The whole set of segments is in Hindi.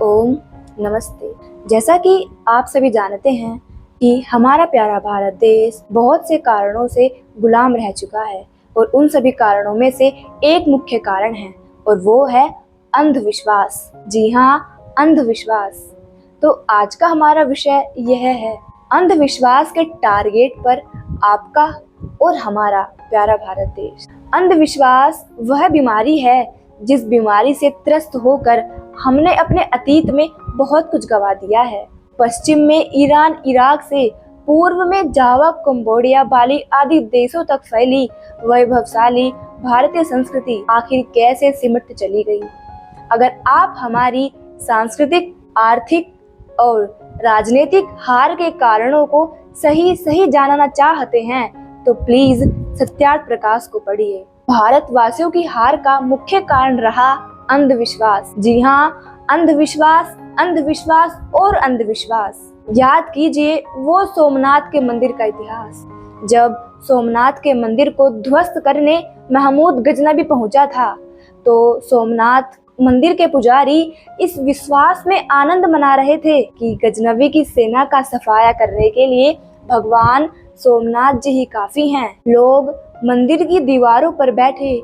ओम नमस्ते। जैसा कि आप सभी जानते हैं कि हमारा प्यारा भारत देश बहुत से कारणों से गुलाम रह चुका है और उन सभी कारणों में से एक मुख्य कारण है और वो है अंधविश्वास। जी हाँ, अंधविश्वास। तो आज का हमारा विषय यह है अंधविश्वास के टारगेट पर आपका और हमारा प्यारा भारत देश। अंधविश्वास वह बीमारी है जिस बीमारी से त्रस्त होकर हमने अपने अतीत में बहुत कुछ गवा दिया है। पश्चिम में ईरान, इराक से पूर्व में जावा, कंबोडिया, बाली आदि देशों तक फैली वैभवशाली भारतीय संस्कृति आखिर कैसे सिमट चली गई। अगर आप हमारी सांस्कृतिक, आर्थिक और राजनीतिक हार के कारणों को सही जानना चाहते हैं तो प्लीज सत्यार्थ प्रकाश को पढ़िए। भारतवासियों की हार का मुख्य कारण रहा अंधविश्वास। जी हाँ, अंधविश्वास, अंधविश्वास और अंधविश्वास। याद कीजिए वो सोमनाथ के मंदिर का इतिहास। जब सोमनाथ के मंदिर को ध्वस्त करने महमूद गजनवी पहुंचा था तो सोमनाथ मंदिर के पुजारी इस विश्वास में आनंद मना रहे थे कि गजनवी की सेना का सफाया करने के लिए भगवान सोमनाथ जी ही काफी हैं। लोग मंदिर की दीवारों पर बैठे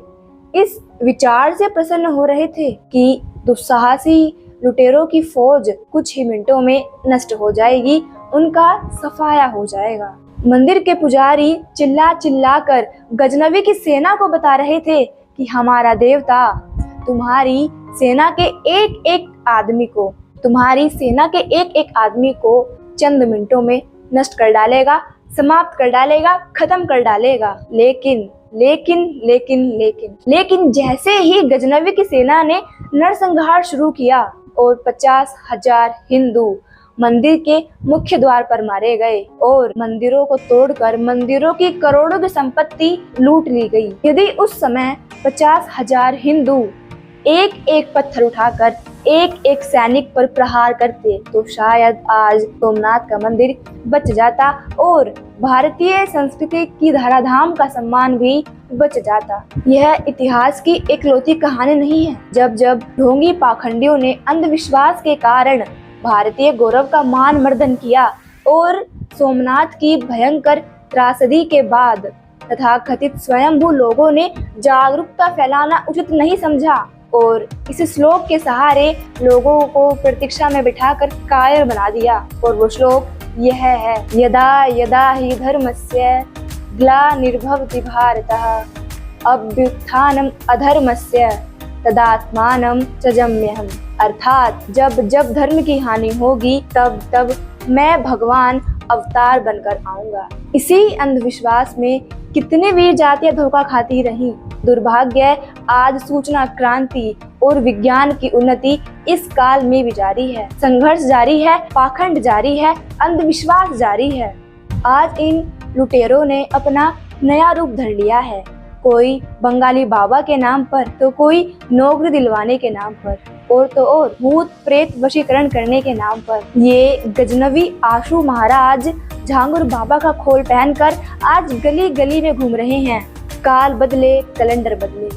इस विचार से प्रसन्न हो रहे थे कि दुस्साहसी लुटेरों की फौज कुछ ही मिनटों में नष्ट हो जाएगी, उनका सफाया हो जाएगा। मंदिर के पुजारी चिल्ला कर गजनवी की सेना को बता रहे थे कि हमारा देवता तुम्हारी सेना के एक एक आदमी को चंद मिनटों में नष्ट कर डालेगा, समाप्त कर डालेगा, खत्म कर डालेगा। लेकिन जैसे ही गजनवी की सेना ने नरसंहार शुरू किया और 50,000 हिंदू मंदिर के मुख्य द्वार पर मारे गए और मंदिरों को तोड़कर मंदिरों की करोड़ों की संपत्ति लूट ली गई। यदि उस समय 50,000 हिंदू एक पत्थर उठाकर एक सैनिक पर प्रहार करते तो शायद आज सोमनाथ का मंदिर बच जाता और भारतीय संस्कृति की धराधाम का सम्मान भी बच जाता। यह इतिहास की एकलौती कहानी नहीं है। जब ढोंगी पाखंडियों ने अंधविश्वास के कारण भारतीय गौरव का मान मर्दन किया और सोमनाथ की भयंकर त्रासदी के बाद तथाकथित स्वयंभू लोगों ने जागरूकता फैलाना उचित नहीं समझा और इस श्लोक के सहारे लोगों को प्रतीक्षा में बिठाकर कायर बना दिया। और वो श्लोक यह है, यदा यदा हि धर्मस्य ग्लानिर्भवति भारतः अभ्युत्थानम् अधर्मस्य तदात्मानं सृजाम्यहम्। अर्थात जब धर्म की हानि होगी तब मैं भगवान अवतार बनकर आऊंगा। इसी अंधविश्वास में कितने वीर जातियां धोखा खाती रहीं। दुर्भाग्य आज सूचना क्रांति और विज्ञान की उन्नति इस काल में भी जारी है। संघर्ष जारी है, पाखंड जारी है, अंधविश्वास जारी है। आज इन लुटेरों ने अपना नया रूप धर लिया है। कोई बंगाली बाबा के नाम पर तो कोई नौकरी दिलवाने के नाम पर और तो और भूत प्रेत वशीकरण करने के नाम पर। ये गजनवी आशु महाराज झांगुर बाबा का खोल पहनकर आज गली गली में घूम रहे हैं। काल बदले कैलेंडर बदले।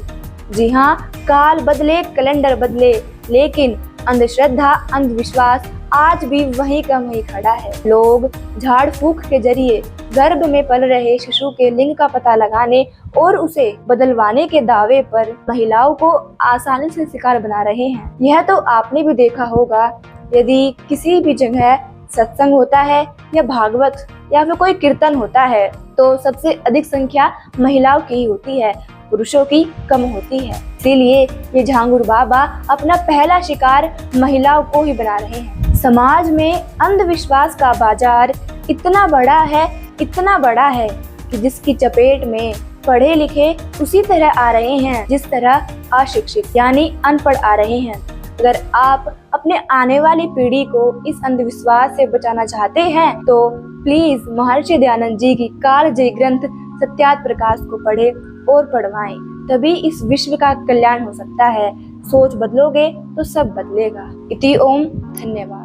जी हाँ, काल बदले कैलेंडर बदले, लेकिन अंधश्रद्धा, अंधविश्वास आज भी वहीं का वहीं खड़ा है। लोग झाड़ फूक के जरिए गर्भ में पल रहे शिशु के लिंग का पता लगाने और उसे बदलवाने के दावे पर महिलाओं को आसानी से शिकार बना रहे हैं। यह तो आपने भी देखा होगा, यदि किसी भी जगह सत्संग होता है या भागवत या फिर कोई कीर्तन होता है तो सबसे अधिक संख्या महिलाओं की ही होती है, पुरुषों की कम होती है। इसीलिए ये झांगुर बाबा अपना पहला शिकार महिलाओं को ही बना रहे हैं। समाज में अंधविश्वास का बाजार इतना बड़ा है कि जिसकी चपेट में पढ़े लिखे उसी तरह आ रहे हैं जिस तरह अशिक्षित यानी अनपढ़ आ रहे हैं। अगर आप अपने आने वाली पीढ़ी को इस अंधविश्वास से बचाना चाहते हैं तो प्लीज महर्षि दयानंद जी की कालजयी ग्रंथ सत्यार्थ प्रकाश को पढ़े और पढ़वाएं, तभी इस विश्व का कल्याण हो सकता है। सोच बदलोगे तो सब बदलेगा। इति ओम। धन्यवाद।